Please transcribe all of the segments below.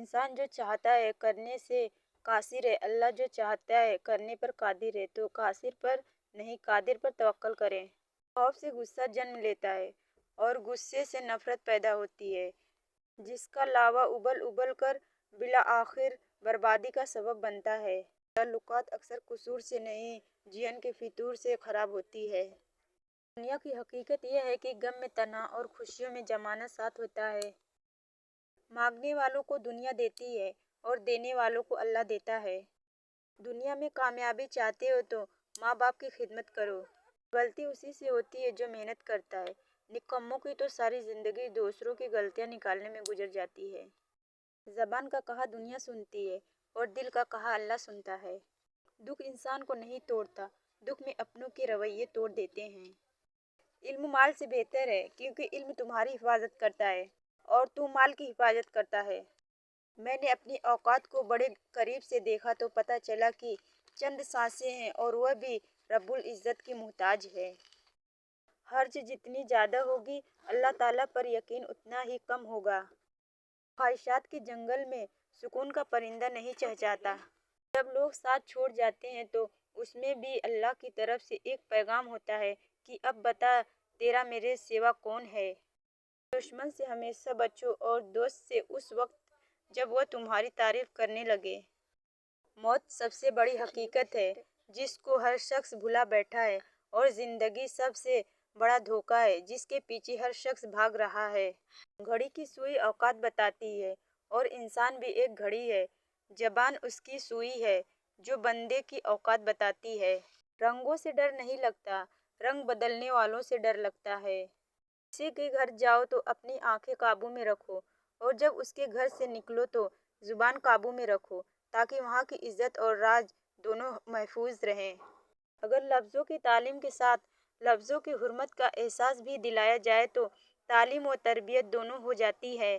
इंसान जो चाहता है करने से कासिर है, अल्लाह जो चाहता है करने पर कादिर है। तो कासिर पर नहीं, कादिर पर तवक्कल करें। खौफ से गुस्सा जन्म लेता है और गुस्से से नफरत पैदा होती है, जिसका लावा उबल उबल कर बिला आखिर बर्बादी का सबब बनता है। ताल्लुकात अक्सर कसूर से नहीं, जियन के फितूर से खराब होती है। दुनिया की हकीकत यह है कि गम में तना और खुशियों में जमाना साथ होता है। मांगने वालों को दुनिया देती है और देने वालों को अल्लाह देता है। दुनिया में कामयाबी चाहते हो तो माँ बाप की खिदमत करो। गलती उसी से होती है जो मेहनत करता है। निकम्मों की तो सारी जिंदगी दूसरों की गलतियाँ निकालने में गुजर जाती है। जबान का कहा दुनिया सुनती है और दिल का कहा अल्लाह सुनता है। दुख इंसान को नहीं तोड़ता, दुख में अपनों के रवैये तोड़ देते हैं। इल्म माल से बेहतर है, क्योंकि इल्म तुम्हारी हिफाजत करता है और तू माल की हिफाजत करता है। मैंने अपनी औकात को बड़े करीब से देखा तो पता चला कि चंद सांसें हैं और वह भी रब्बुल इज़्ज़त की मुहताज है। हर्ज जितनी ज़्यादा होगी, अल्लाह ताला पर यकीन उतना ही कम होगा। ख्वाहिशात के जंगल में सुकून का परिंदा नहीं चहचहाता। जब लोग साथ छोड़ जाते हैं तो उसमें भी अल्लाह की तरफ से एक पैगाम होता है कि अब बता तेरा मेरे सिवा कौन है। दुश्मन से हमेशा बचो और दोस्त से उस वक्त जब वह तुम्हारी तारीफ करने लगे। मौत सबसे बड़ी हकीकत है जिसको हर शख्स भुला बैठा है, और जिंदगी सबसे बड़ा धोखा है जिसके पीछे हर शख्स भाग रहा है। घड़ी की सुई औकात बताती है और इंसान भी एक घड़ी है। जबान उसकी सुई है जो बंदे की औकात बताती है। रंगों से डर नहीं लगता, रंग बदलने वालों से डर लगता है। किसी के घर जाओ तो अपनी आंखें काबू में रखो, और जब उसके घर से निकलो तो जुबान काबू में रखो, ताकि वहाँ की इज्जत और राज दोनों महफूज रहें। अगर लफ्ज़ों की तालीम के साथ लफ्ज़ों की हुर्मत का एहसास भी दिलाया जाए तो तालीम और तरबियत दोनों हो जाती है।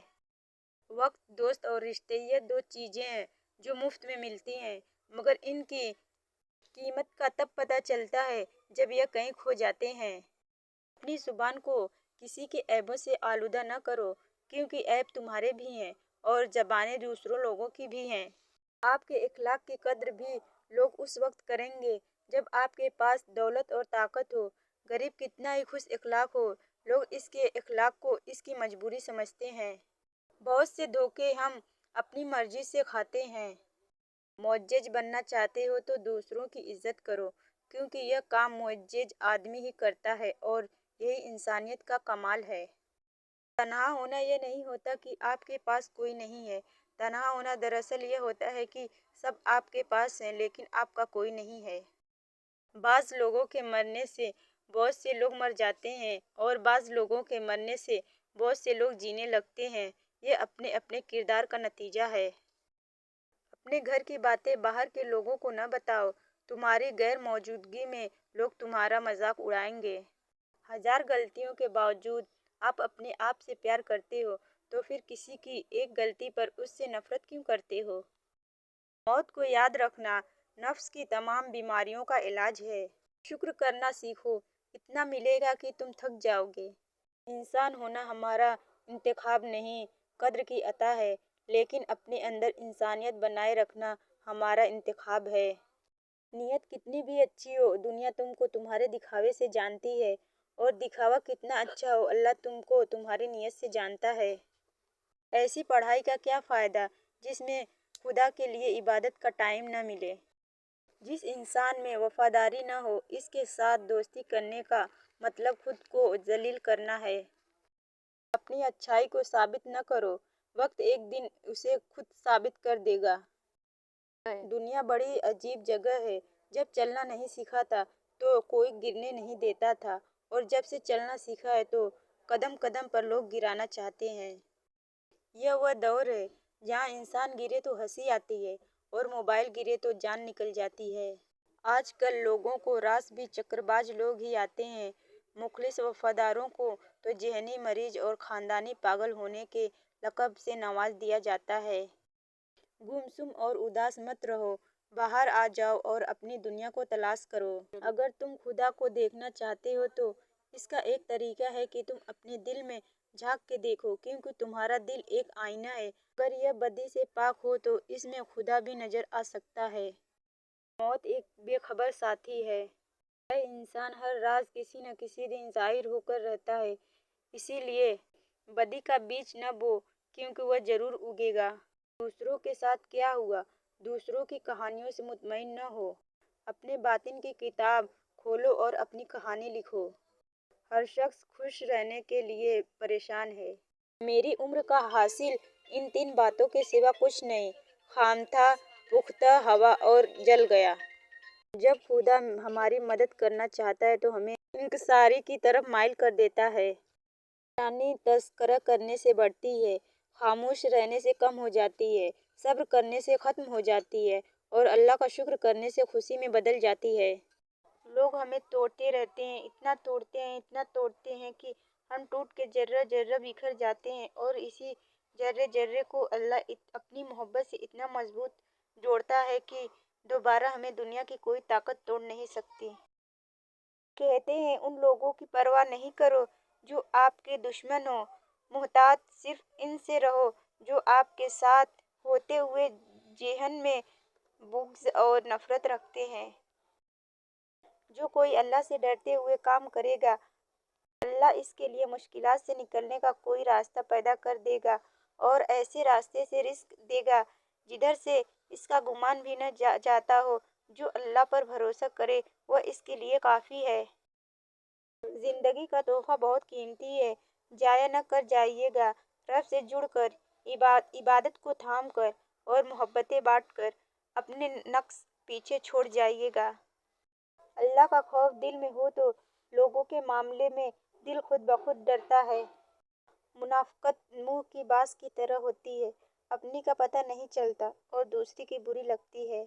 वक्त, दोस्त और रिश्ते ये दो चीज़ें हैं जो मुफ्त में मिलती हैं, मगर इनकी कीमत का तब पता चलता है जब यह कहीं खो जाते हैं। अपनी जुबान को किसी के ऐबों से आलूदा न करो, क्योंकि ऐब तुम्हारे भी हैं और ज़बानें दूसरों लोगों की भी हैं। आपके इखलाक की कद्र भी लोग उस वक्त करेंगे जब आपके पास दौलत और ताकत हो। गरीब कितना ही खुश इखलाक हो, लोग इसके इखलाक को इसकी मजबूरी समझते हैं। बहुत से धोखे हम अपनी मर्जी से खाते हैं। मुअज्जज बनना चाहते हो तो दूसरों की इज्जत करो, क्योंकि यह काम मुअज्जज आदमी ही करता है और यही इंसानियत का कमाल है। तन्हा होना यह नहीं होता कि आपके पास कोई नहीं है। तन्हा होना दरअसल यह होता है कि सब आपके पास हैं लेकिन आपका कोई नहीं है। बाज़ लोगों के मरने से बहुत से लोग मर जाते हैं और बाज़ लोगों के मरने से बहुत से लोग जीने लगते हैं। ये अपने अपने किरदार का नतीजा है। अपने घर की बातें बाहर के लोगों को न बताओ, तुम्हारी गैर मौजूदगी में लोग तुम्हारा मजाक उड़ाएंगे। हजार गलतियों के बावजूद आप अपने आप से प्यार करते हो, तो फिर किसी की एक गलती पर उससे नफरत क्यों करते हो। मौत को याद रखना नफ्स की तमाम बीमारियों का इलाज है। शुक्र करना सीखो, इतना मिलेगा कि तुम थक जाओगे। इंसान होना हमारा इंतखाब नहीं, कद्र की अता है, लेकिन अपने अंदर इंसानियत बनाए रखना हमारा इंतखाब है। नीयत कितनी भी अच्छी हो, दुनिया तुमको तुम्हारे दिखावे से जानती है, और दिखावा कितना अच्छा हो, अल्लाह तुमको तुम्हारी नीयत से जानता है। ऐसी पढ़ाई का क्या फ़ायदा जिसमें खुदा के लिए इबादत का टाइम न मिले। जिस इंसान में वफादारी न हो, इसके साथ दोस्ती करने का मतलब खुद को जलील करना है। अपनी अच्छाई को साबित न करो, वक्त एक दिन उसे खुद साबित कर देगा। दुनिया बड़ी अजीब जगह है। जब चलना नहीं सीखा था तो कोई गिरने नहीं देता था, और जब से चलना सीखा है तो कदम कदम पर लोग गिराना चाहते हैं। यह वह दौर है जहाँ इंसान गिरे तो हंसी आती है और मोबाइल गिरे तो जान निकल जाती है। आजकल लोगों को रास भी चक्करबाज लोग ही आते हैं। मुखलिस वफादारों को तो जहनी मरीज और ख़ानदानी पागल होने के लक़ब से नवाज दिया जाता है। गुमसुम और उदास मत रहो, बाहर आ जाओ और अपनी दुनिया को तलाश करो। अगर तुम खुदा को देखना चाहते हो तो इसका एक तरीका है कि तुम अपने दिल में झांक के देखो, क्योंकि तुम्हारा दिल एक आईना है। अगर यह बदी से पाक हो तो इसमें खुदा भी नजर आ सकता है। मौत एक बेखबर साथी है। हर इंसान हर राज किसी न किसी दिन जाहिर होकर रहता है। इसीलिए बदी का बीज न बो, क्योंकि वह जरूर उगेगा। दूसरों के साथ क्या हुआ, दूसरों की कहानियों से मुतमईन न हो। अपने बातिन की किताब खोलो और अपनी कहानी लिखो। हर शख्स खुश रहने के लिए परेशान है। मेरी उम्र का हासिल इन 3 बातों के सिवा कुछ नहीं। खाम था, पुख्ता हवा और जल गया। जब खुदा हमारी मदद करना चाहता है तो हमें इंकसारी की तरफ माइल कर देता है। शैतानी तस्करा करने से बढ़ती है, खामोश रहने से कम हो जाती है, सब्र करने से खत्म हो जाती है और अल्लाह का शुक्र करने से खुशी में बदल जाती है। लोग हमें तोड़ते रहते हैं, इतना तोड़ते हैं, इतना तोड़ते हैं कि हम टूट के जर्रा जर्रा बिखर जाते हैं और इसी जर्रे जर्रे को अल्लाह अपनी मोहब्बत से इतना मजबूत जोड़ता है कि दोबारा हमें दुनिया की कोई ताकत तोड़ नहीं सकती। कहते हैं उन लोगों की परवाह नहीं करो जो आपके दुश्मन हो, मुहतात सिर्फ इनसे रहो जो आपके साथ होते हुए जेहन में बुग़्ज़ और नफरत रखते हैं। जो कोई अल्लाह से डरते हुए काम करेगा, अल्लाह इसके लिए मुश्किलात से निकलने का कोई रास्ता पैदा कर देगा और ऐसे रास्ते से रिस्क देगा जिधर से इसका गुमान भी न जाता हो। जो अल्लाह पर भरोसा करे वह इसके लिए काफ़ी है। जिंदगी का तोहफा बहुत कीमती है, जाया न कर जाइएगा। रब से जुड़कर, इबादत को थाम कर और मोहब्बतें बांट कर अपने नक्स पीछे छोड़ जाइएगा। अल्लाह का खौफ दिल में हो तो लोगों के मामले में दिल खुद ब खुद डरता है। मुनाफकत मुंह की बास की तरह होती है, अपनी का पता नहीं चलता और दूसरी की बुरी लगती है।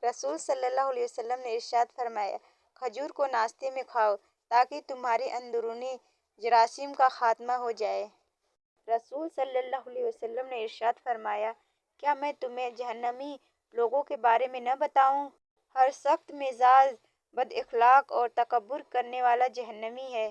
रसूल सल्लल्लाहु अलैहि वसल्लम ने इरशाद फरमाया, खजूर को नाश्ते में खाओ ताकि तुम्हारे अंदरूनी जरासीम का खात्मा हो जाए। रसूल सल्लल्लाहु अलैहि वसल्लम ने इरशाद फरमाया, क्या मैं तुम्हें जहन्नमी लोगों के बारे में न बताऊं? हर सख्त मिजाज, बद-इखलाक और तकब्बुर करने वाला जहन्नमी है।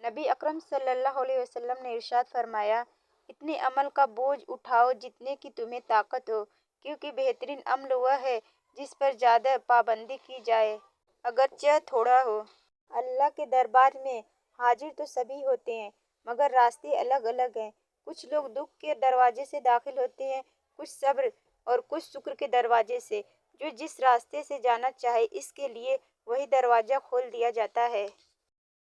नबी अकरम सल्लल्लाहु अलैहि वसल्लम ने इरशाद फरमाया, इतने अमल का बोझ उठाओ जितने की तुम्हें ताकत हो, क्योंकि बेहतरीन अमल वह है जिस पर ज़्यादा पाबंदी की जाए अगरचे थोड़ा हो। अल्लाह के दरबार में हाजिर तो सभी होते हैं, मगर रास्ते अलग अलग हैं। कुछ लोग दुख के दरवाजे से दाखिल होते हैं, कुछ सब्र और कुछ शुक्र के दरवाजे से। जो जिस रास्ते से जाना चाहे इसके लिए वही दरवाज़ा खोल दिया जाता है।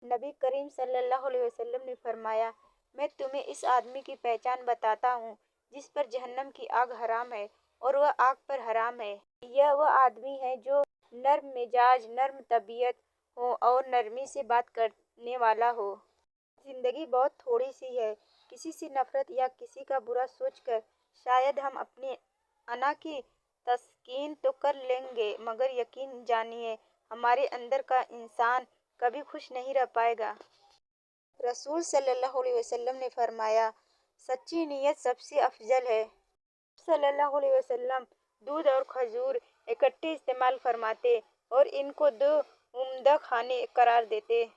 नबी करीम सल्लल्लाहु अलैहि वसल्लम ने फरमाया, मैं तुम्हें इस आदमी की पहचान बताता हूँ जिस पर जहन्नम की आग हराम है और वह आग पर हराम है। यह वह आदमी है जो नर्म मिजाज, नर्म तबीयत हो और नरमी से बात करने वाला हो। जिंदगी बहुत थोड़ी सी है, किसी से नफरत या किसी का बुरा सोचकर शायद हम अपने अना की तस्कीन तो कर लेंगे, मगर यकीन जानिए हमारे अंदर का इंसान कभी खुश नहीं रह पाएगा। रसूल सल्लल्लाहु अलैहि वसल्लम ने फरमाया, सच्ची नीयत सबसे अफजल है। सल्लल्लाहु अलैहि वसल्लम दूध और खजूर इकट्ठे इस्तेमाल फरमाते और इनको दो उम्दा खाने करार देते।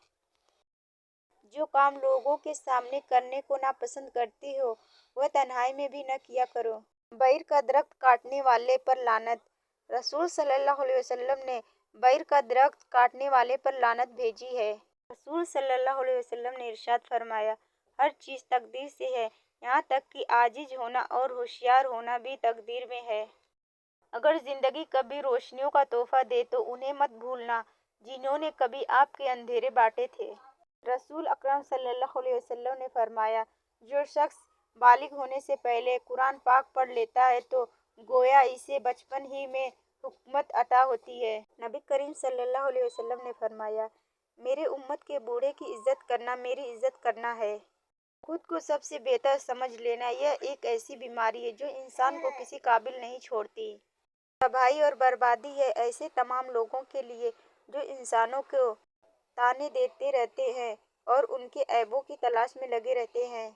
जो काम लोगों के सामने करने को नापसंद करती हो वह तन्हाई में भी न किया करो। बैर का दरख्त काटने वाले पर लानत। रसूल सल्लल्लाहु अलैहि वसल्लम ने बैर का दरख्त काटने वाले पर लानत भेजी है। रसूल सल्लल्लाहु अलैहि वसल्लम ने इरशाद फरमाया, हर चीज़ तकदीर से है, यहाँ तक कि आजिज होना और होशियार होना भी तकदीर में है। अगर जिंदगी कभी रोशनियों का तोहफा दे तो उन्हें मत भूलना जिन्होंने कभी आपके अंधेरे बांटे थे। रसूल अकरम सल्लल्लाहु अलैहि वसल्लम ने फरमाया, जो शख्स बालिग होने से पहले कुरान पाक पढ़ लेता है तो गोया इसे बचपन ही में हुकूमत अता होती है। नबी करीम सल्लल्लाहु अलैहि वसल्लम ने फरमाया, मेरे उम्मत के बूढ़े की इज्जत करना मेरी इज्जत करना है। खुद को सबसे बेहतर समझ लेना यह एक ऐसी बीमारी है जो इंसान को किसी काबिल नहीं छोड़ती। तबाही और बर्बादी है ऐसे तमाम लोगों के लिए जो इंसानों को ताने देते रहते हैं और उनके ऐबों की तलाश में लगे रहते हैं।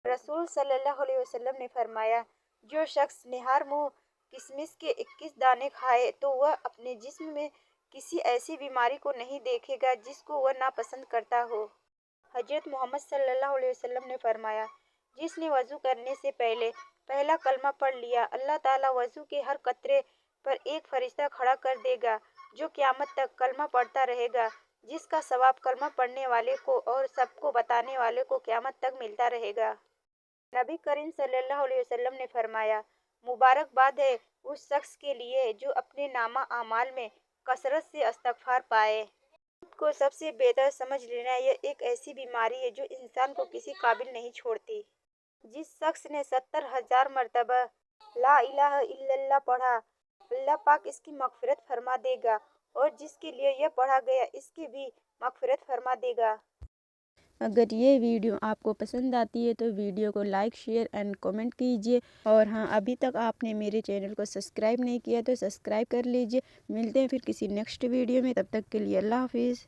रसूल सल्लल्लाहु अलैहि वसल्लम ने फरमाया, जो शख्स निहार मुंह किशमिश के 21 दाने खाए तो वह अपने जिस्म में किसी ऐसी बीमारी को नहीं देखेगा जिसको वह नापसंद करता हो। حضرت محمد صلی اللہ علیہ وسلم نے فرمایا، جس نے وضو کرنے سے پہلے پہلا کلمہ پڑھ لیا، اللہ تعالیٰ وضو کے ہر قطرے پر ایک فرشتہ کھڑا کر دے گا جو قیامت تک کلمہ پڑھتا رہے گا، جس کا ثواب کلمہ پڑھنے والے کو اور سب کو بتانے والے کو قیامت تک ملتا رہے گا۔ نبی کریم صلی اللہ علیہ وسلم نے فرمایا، مبارکباد ہے اس شخص کے لیے جو اپنے نامہ اعمال میں کثرت سے استغفار پائے۔ خود کو سب سے بہتر سمجھ لینا یہ ایک ایسی بیماری ہے جو انسان کو کسی قابل نہیں چھوڑتی۔ جس شخص نے 70,000 مرتبہ لا الہ الا اللہ پڑھا، اللہ پاک اس کی مغفرت فرما دے گا، اور جس کے لیے یہ پڑھا گیا اس کی بھی مغفرت فرما دے گا۔ اگر یہ ویڈیو آپ کو پسند آتی ہے تو ویڈیو کو لائک، شیئر اینڈ کمنٹ کیجیے، اور ہاں ابھی تک آپ نے میرے چینل کو سبسکرائب نہیں کیا تو سبسکرائب کر لیجیے۔ ملتے ہیں پھر کسی نیکسٹ ویڈیو میں، تب تک کے لیے اللہ حافظ۔